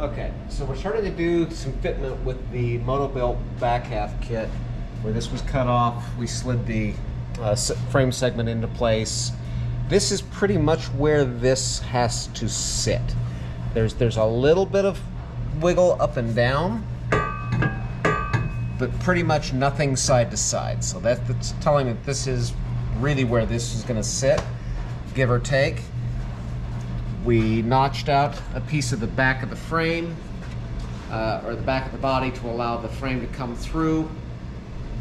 Okay, so we're starting to do some fitment with the Motobilt Back Half Kit. Where this was cut off, we slid the frame segment into place. This is pretty much where this has to sit. There's a little bit of wiggle up and down, but pretty much nothing side to side. So that's telling me that this is really where this is going to sit, give or take. We notched out a piece of the back of the frame, or the back of the body, to allow the frame to come through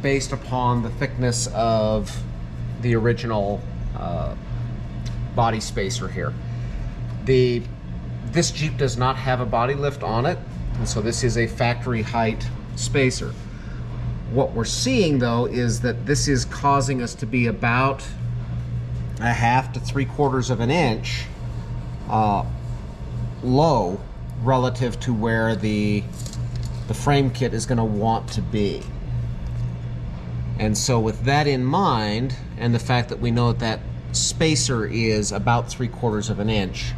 based upon the thickness of the original body spacer here. This Jeep does not have a body lift on it, and so this is a factory height spacer. What we're seeing though is that this is causing us to be about 1/2 to 3/4 of an inch low relative to where the frame kit is going to want to be. And so with that in mind, and the fact that we know that spacer is about 3/4 of an inch,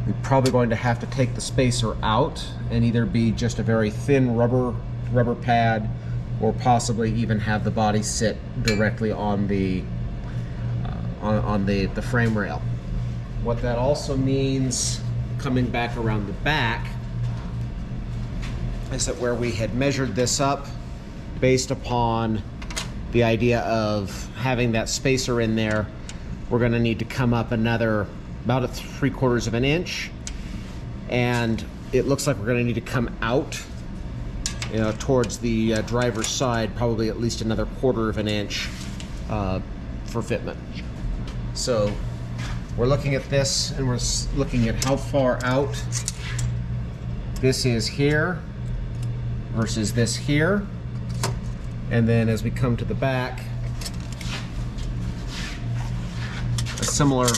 we're probably going to have to take the spacer out and either be just a very thin rubber pad, or possibly even have the body sit directly on the frame rail. What that also means, coming back around the back, is that where we had measured this up based upon the idea of having that spacer in there, we're going to need to come up another about 3/4 of an inch, and it looks like we're going to need to come out, towards the driver's side, probably at least another 1/4 of an inch for fitment. So we're looking at this, and we're looking at how far out this is here versus this here. And then as we come to the back, a similar,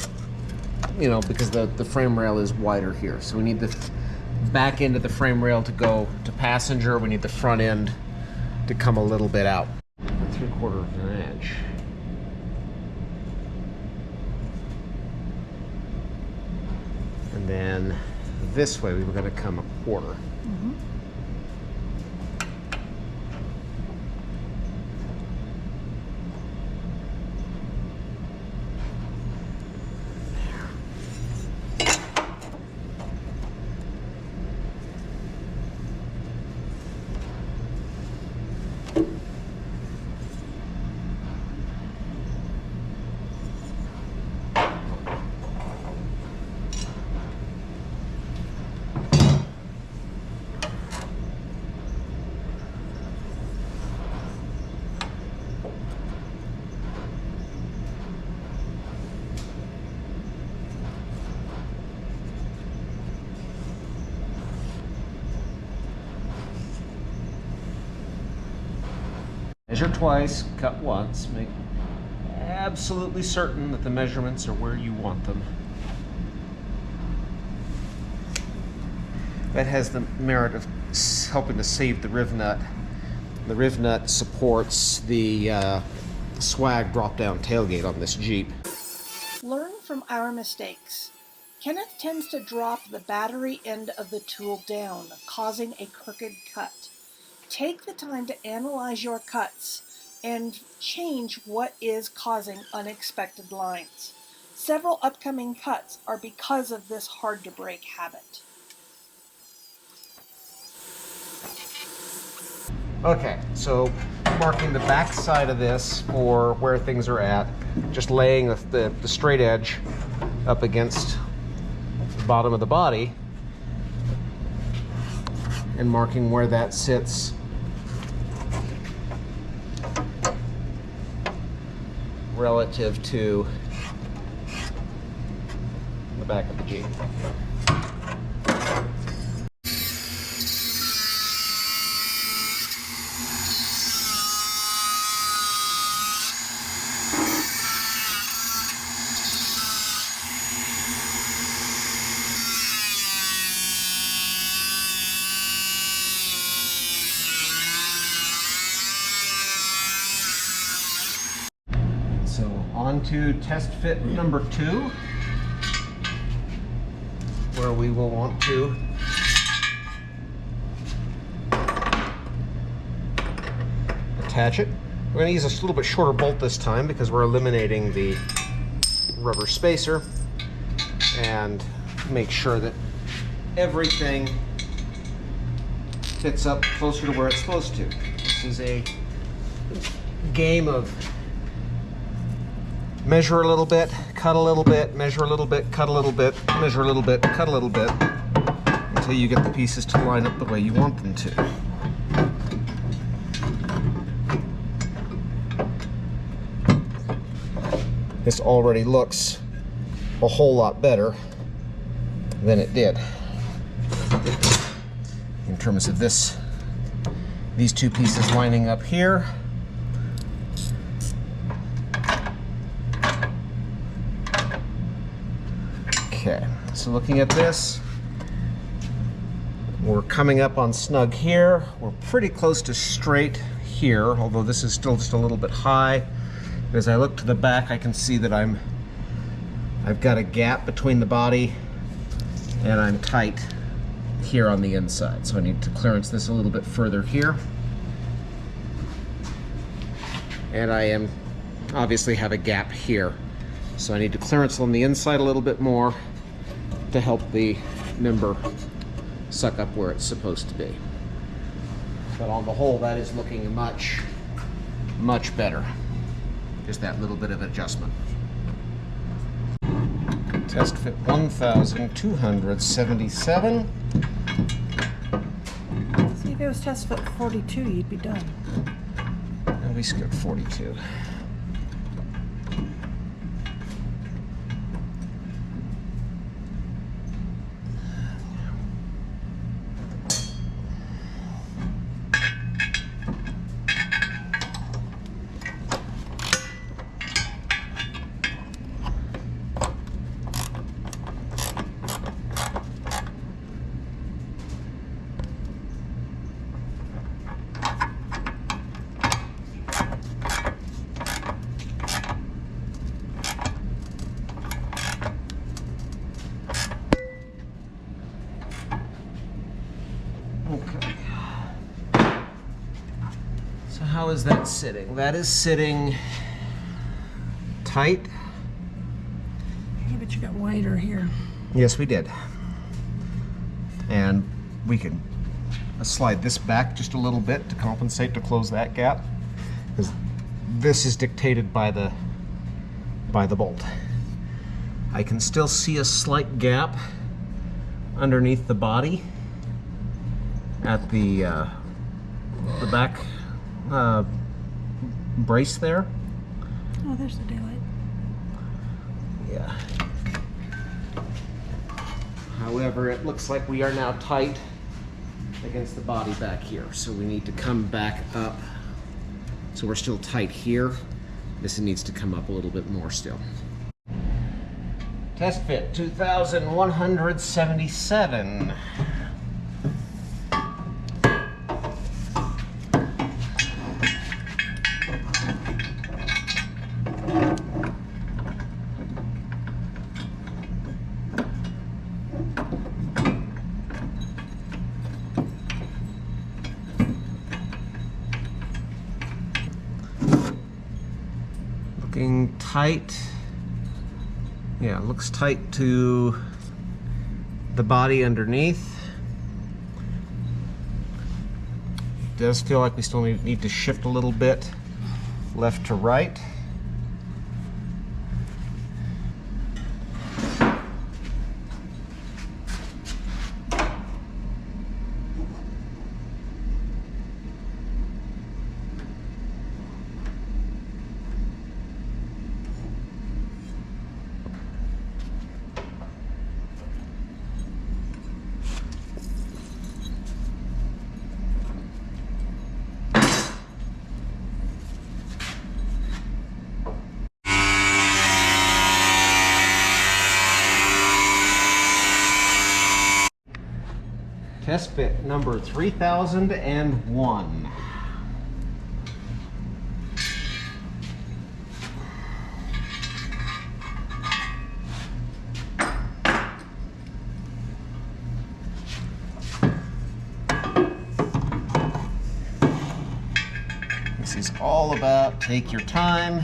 because the frame rail is wider here. So we need the back end of the frame rail to go to passenger. We need the front end to come a little bit out. 3/4 of an inch. And then this way we were going to come 1/4. Mm-hmm. Measure twice, cut once. Make absolutely certain that the measurements are where you want them. That has the merit of helping to save the riv nut. The riv nut supports the swag drop-down tailgate on this Jeep. Learn from our mistakes. Kenneth tends to drop the battery end of the tool down, causing a crooked cut. Take the time to analyze your cuts and change what is causing unexpected lines. Several upcoming cuts are because of this hard-to-break habit. Okay, so marking the back side of this for where things are at, just laying the straight edge up against the bottom of the body and marking where that sits relative to the back of the Jeep. So on to test fit number 2, where we will want to attach it. We're going to use a little bit shorter bolt this time because we're eliminating the rubber spacer, and make sure that everything fits up closer to where it's supposed to. This is a game of measure a little bit, cut a little bit, measure a little bit, cut a little bit, measure a little bit, cut a little bit, until you get the pieces to line up the way you want them to. This already looks a whole lot better than it did in terms of these two pieces lining up here. Okay, so looking at this, we're coming up on snug here. We're pretty close to straight here, although this is still just a little bit high. As I look to the back, I can see that I've got a gap between the body and I'm tight here on the inside. So I need to clearance this a little bit further here. And I obviously have a gap here. So I need to clearance on the inside a little bit more to help the member suck up where it's supposed to be. But on the whole, that is looking much, much better. Just that little bit of adjustment. Test fit 1,277. See, if it was test fit 42, you'd be done. And we skipped 42. Okay. So how is that sitting? That is sitting tight. Yeah, but you got wider here. Yes, we did. And we can slide this back just a little bit to compensate, to close that gap, because this is dictated by the bolt. I can still see a slight gap underneath the body at the back brace there. Oh, there's the daylight. Yeah. However, it looks like we are now tight against the body back here, so we need to come back up. So we're still tight here. This needs to come up a little bit more still. Test fit 2,177. Looking tight. Yeah, it looks tight to the body underneath. It does feel like we still need to shift a little bit left to right. Test fit number 3001. This is all about take your time,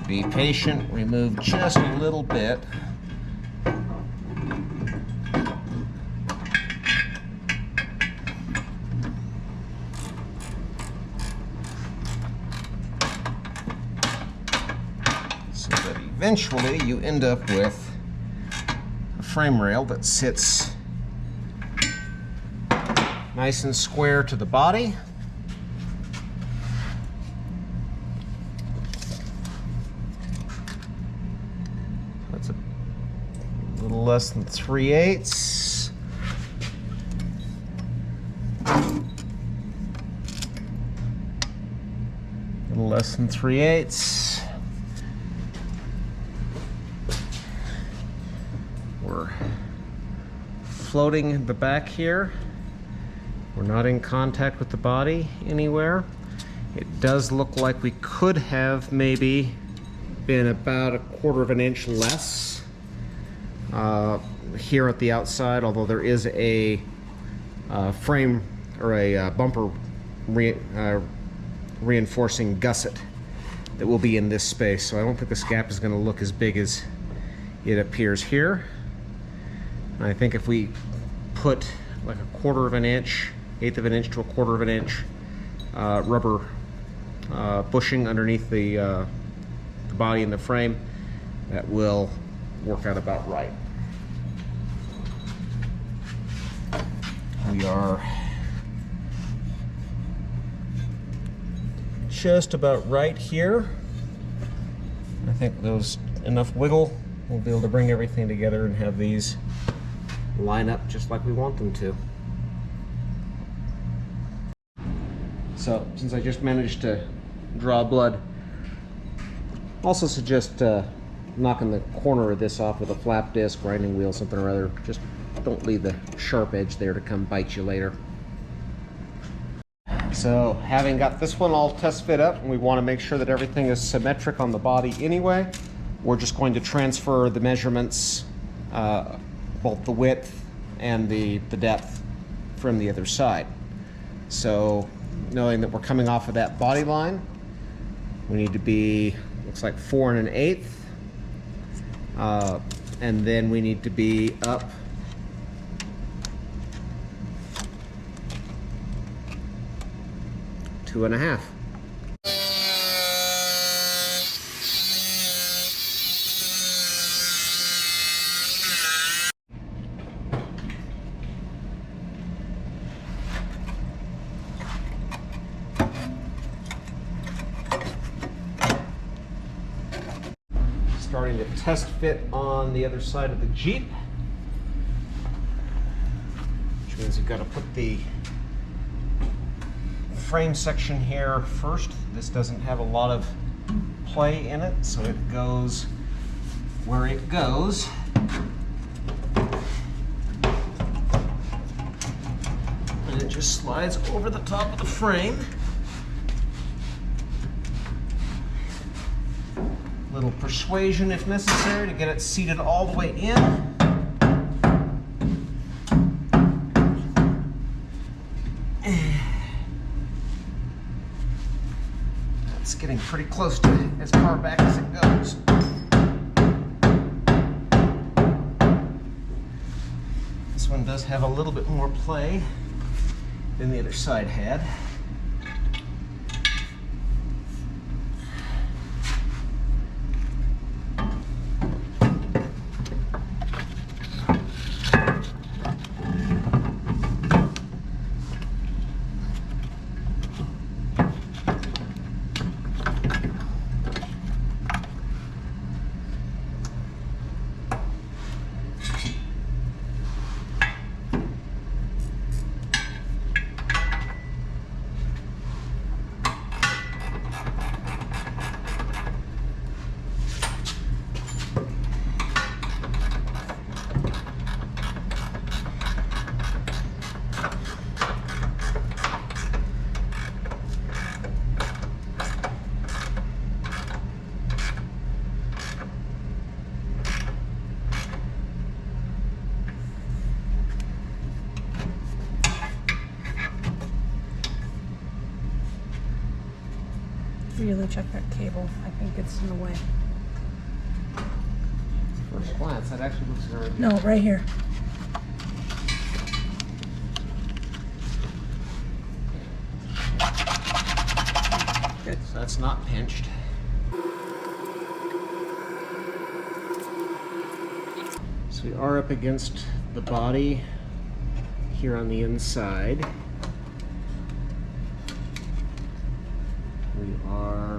be patient, remove just a little bit. So that eventually you end up with a frame rail that sits nice and square to the body. That's a little less than 3/8. A little less than 3/8. We're floating the back here. We're not in contact with the body anywhere. It does look like we could have maybe been about 1/4 of an inch less here at the outside, although there is a frame or a bumper reinforcing gusset that will be in this space. So I don't think this gap is going to look as big as it appears here. And I think if we put like 1/4 of an inch, 1/8 of an inch to 1/4 of an inch rubber bushing underneath the body and the frame, that will work out about right. We are just about right here. I think those enough wiggle, we'll be able to bring everything together and have these line up just like we want them to. So, since I just managed to draw blood, also suggest knocking the corner of this off with a flap disc, grinding wheel, something or other. Just don't leave the sharp edge there to come bite you later. So, having got this one all test fit up, and we want to make sure that everything is symmetric on the body anyway, we're just going to transfer the measurements, both the width and the depth, from the other side. So, knowing that we're coming off of that body line, we need to be, looks like 4 1/8, and then we need to be up two and a half. Starting to test fit on the other side of the Jeep, which means you've got to put the frame section here first. This doesn't have a lot of play in it, so it goes where it goes. And it just slides over the top of the frame. Little persuasion if necessary to get it seated all the way in. It's getting pretty close to as far back as it goes. This one does have a little bit more play than the other side had. really check that cable. I think it's in the way. First glance, that actually looks very good. No, right here. Good. So that's not pinched. So we are up against the body here on the inside.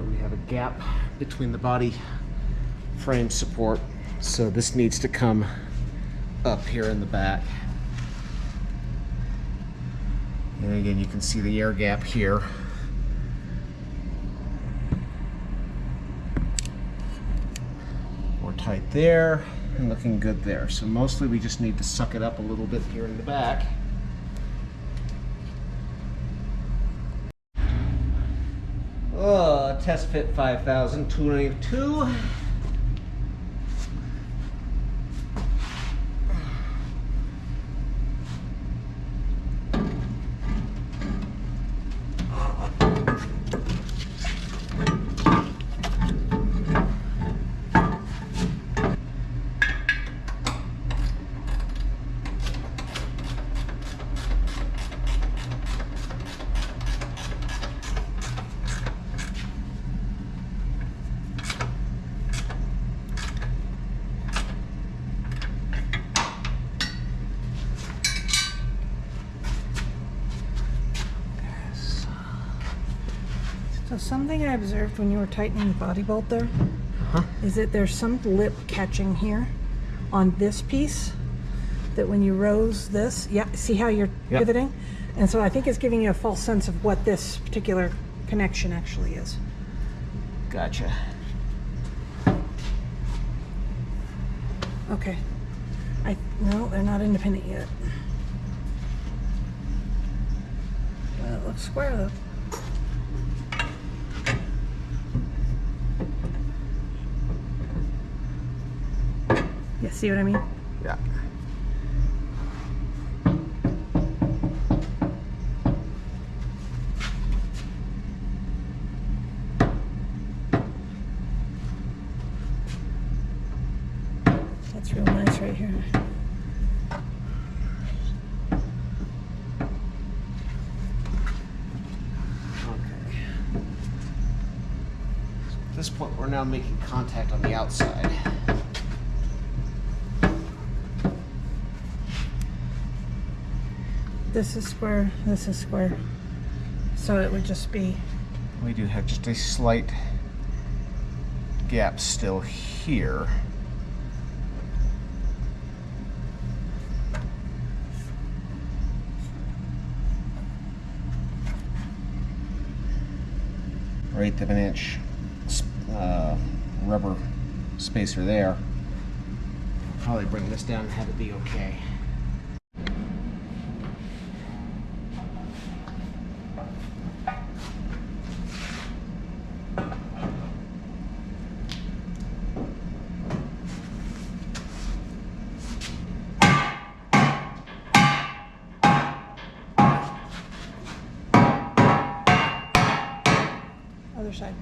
We have a gap between the body frame support, so this needs to come up here in the back. And again, you can see the air gap here. More tight there, and looking good there. So mostly we just need to suck it up a little bit here in the back. Oh, test fit 5,000, 292. So something I observed when you were tightening the body bolt there Huh? is that there's some lip catching here on this piece that when you rose this, yeah, see how you're Yep. pivoting? And so I think it's giving you a false sense of what this particular connection actually is. Gotcha. Okay. No, they're not independent yet. Well, it looks square though. Yeah, see what I mean? Yeah. That's real nice right here. Okay. So at this point, we're now making contact on the outside. This is square, this is square. So it would just be, We do have just a slight gap still here. Or 1/8 of an inch rubber spacer there. Probably bring this down and have it be okay. other side.